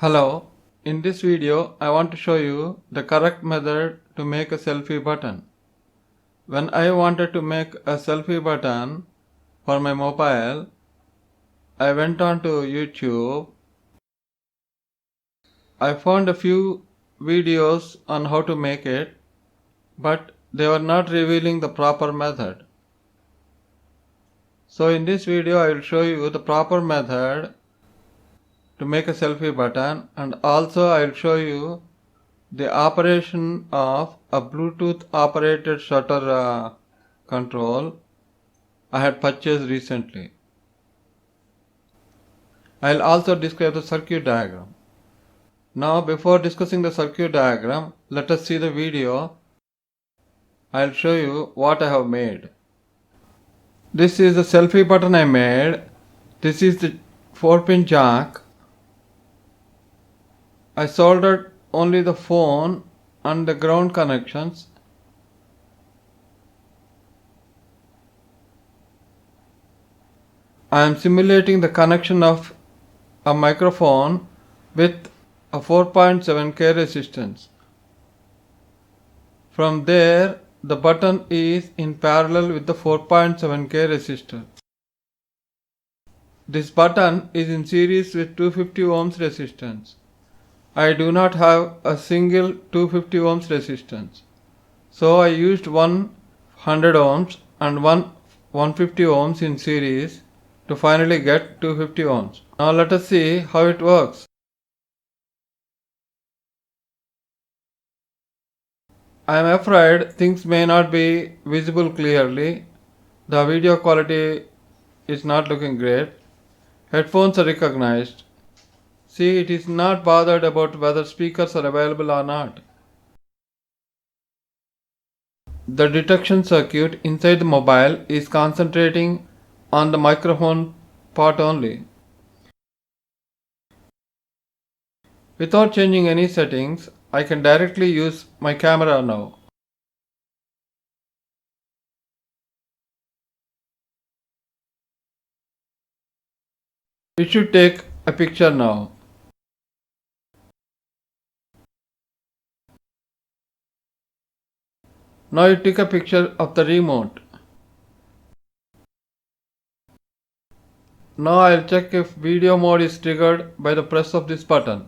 Hello, in this video I want to show you the correct method to make a selfie button. When I wanted to make a selfie button for my mobile, I went on to YouTube. I found a few videos on how to make it, but they were not revealing the proper method. So in this video I will show you the proper method to make a selfie button, and also I will show you the operation of a Bluetooth operated shutter control I had purchased recently. I'll also describe the circuit diagram. Now before discussing the circuit diagram, let us see the video. I'll show you what I have made. This is the selfie button I made. This is the 4-pin jack. I soldered only the phone and the ground connections. I am simulating the connection of a microphone with a 4.7K resistance. From there, the button is in parallel with the 4.7K resistor. This button is in series with 250 ohms resistance. I do not have a single 250 ohms resistance. So I used one 100 ohms and one 150 ohms in series to finally get 250 ohms. Now let us see how it works. I am afraid things may not be visible clearly. The video quality is not looking great. Headphones are recognized. See, it is not bothered about whether speakers are available or not. The detection circuit inside the mobile is concentrating on the microphone part only. Without changing any settings, I can directly use my camera now. It should take a picture now. Now it took a picture of the remote. Now I'll check if video mode is triggered by the press of this button.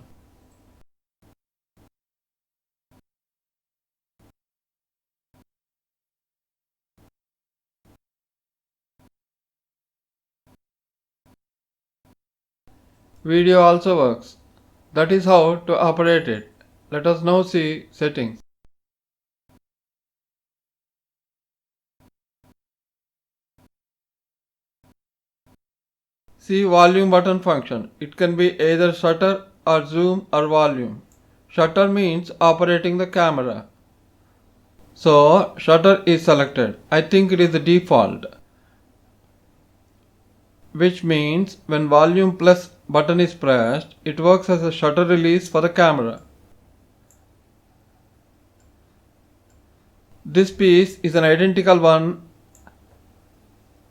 Video also works. That is how to operate it. Let us now see settings. See volume button function. It can be either shutter or zoom or volume. Shutter means operating the camera. So shutter is selected. I think it is the default. Which means when volume plus button is pressed, it works as a shutter release for the camera. This piece is an identical one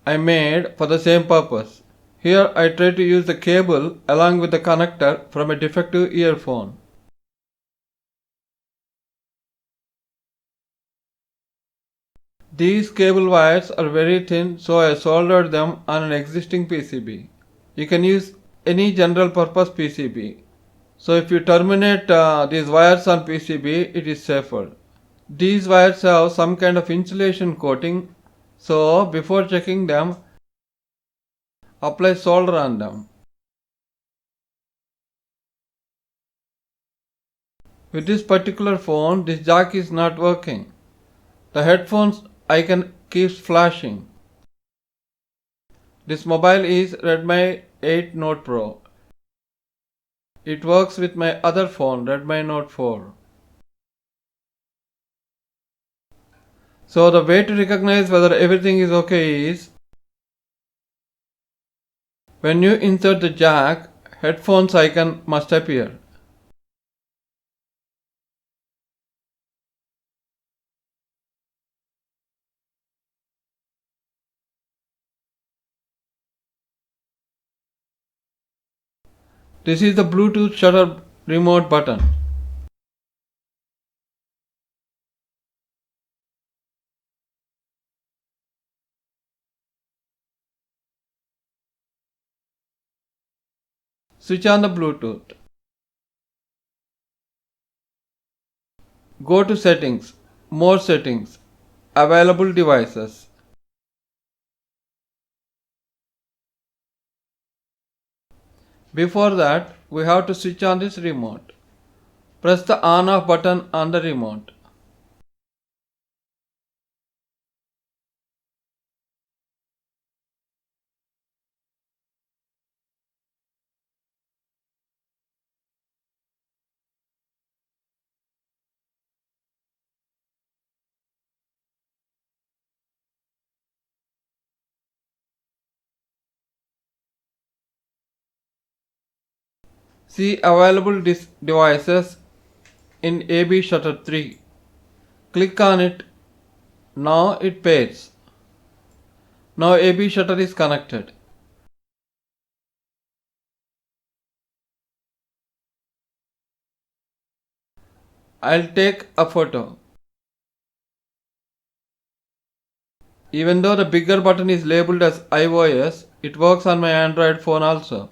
I made for the same purpose. Here I try to use the cable along with the connector from a defective earphone. These cable wires are very thin, so I soldered them on an existing PCB. You can use any general purpose PCB. So if you terminate these wires on PCB, it is safer. These wires have some kind of insulation coating, so before checking them, apply solder on them. With this particular phone, this jack is not working. The headphones icon keeps flashing. This mobile is Redmi 8 Note Pro. It works with my other phone, Redmi Note 4. So the way to recognize whether everything is okay is, when you insert the jack, headphones icon must appear. This is the Bluetooth shutter remote button. Switch on the Bluetooth. Go to Settings, More Settings, Available Devices. Before that, we have to switch on this remote. Press the on-off button on the remote. See available devices in AB Shutter 3. Click on it. Now it pairs. Now AB Shutter is connected. I'll take a photo. Even though the bigger button is labeled as iOS, it works on my Android phone also.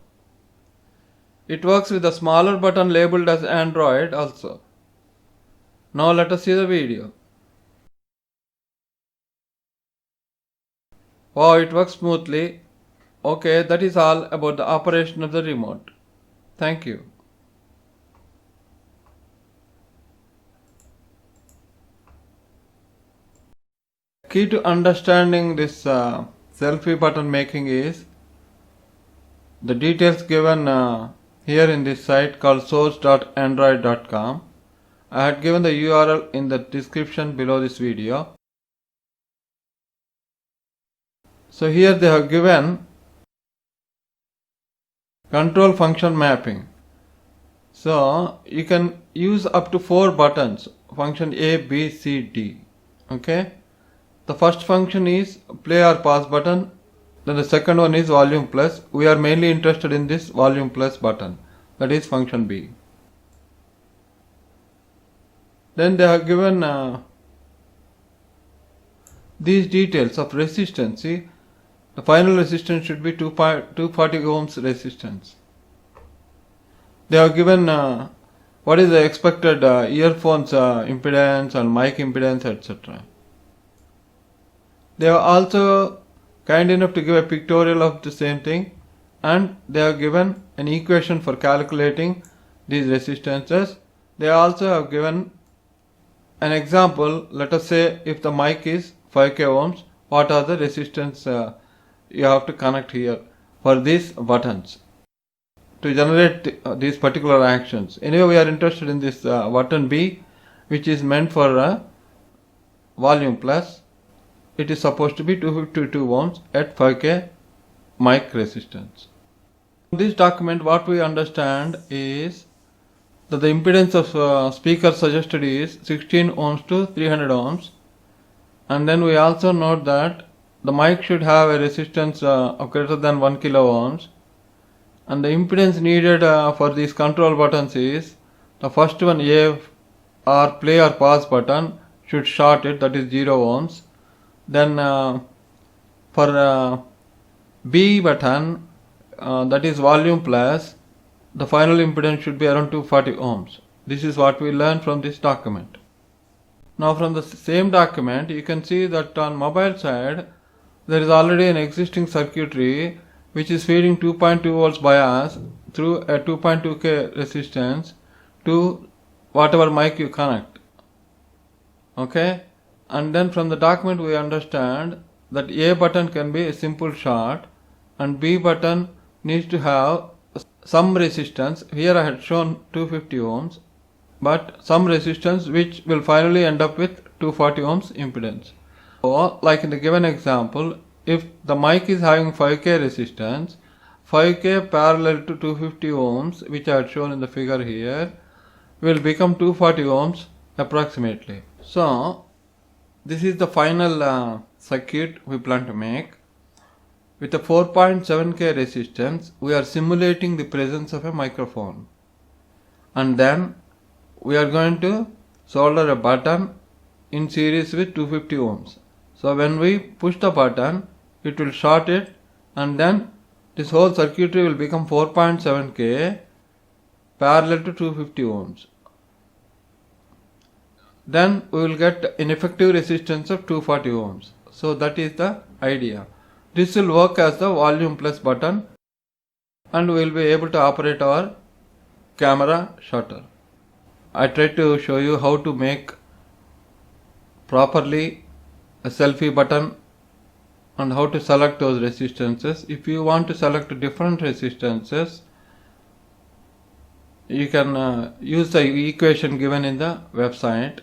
It works with the smaller button labeled as Android also. Now let us see the video. Wow, it works smoothly. Okay, that is all about the operation of the remote. Thank you. Key to understanding this selfie button making is the details given here in this site called source.android.com. I had given the URL in the description below this video. So here they have given control function mapping. So you can use up to 4 buttons, function A, B, C, D. Okay. The first function is play or pause button. Then the second one is volume plus. We are mainly interested in this volume plus button. That is function B. Then they have given these details of resistance. See, the final resistance should be 240 ohms resistance. They have given what is the expected earphones impedance and mic impedance, etc. They are also kind enough to give a pictorial of the same thing, and they have given an equation for calculating these resistances. They also have given an example. Let us say if the mic is 5k ohms, what are the resistance you have to connect here for these buttons to generate these particular actions. Anyway, we are interested in this button B, which is meant for volume plus. It is supposed to be 252 ohms at 5k mic resistance. In this document, what we understand is that the impedance of speaker suggested is 16 ohms to 300 ohms, and then we also note that the mic should have a resistance of greater than 1 kilo ohms, and the impedance needed for these control buttons is the first one, A or play or pause button, should short it, that is 0 ohms. Then for B button, that is volume plus, the final impedance should be around 240 ohms. This is what we learned from this document. Now from the same document, you can see that on mobile side, there is already an existing circuitry which is feeding 2.2 volts bias through a 2.2k resistance to whatever mic you connect. Okay. And then from the document we understand that A button can be a simple short and B button needs to have some resistance. Here I had shown 250 ohms, but some resistance which will finally end up with 240 ohms impedance. So like in the given example, if the mic is having 5k resistance, 5k parallel to 250 ohms, which I had shown in the figure here, will become 240 ohms approximately. So this is the final circuit we plan to make. With a 4.7k resistance, we are simulating the presence of a microphone. and then we are going to solder a button in series with 250 ohms. So when we push the button, it will short it, and then this whole circuitry will become 4.7K parallel to 250 ohms. Then we will get an effective resistance of 240 ohms. So that is the idea. This will work as the volume plus button, and we will be able to operate our camera shutter. I tried to show you how to make properly a selfie button and how to select those resistances. If you want to select different resistances, you can use the equation given in the website.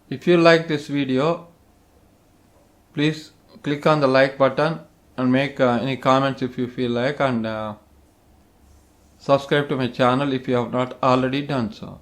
If you like this video, please click on the like button and make any comments if you feel like, and subscribe to my channel if you have not already done so.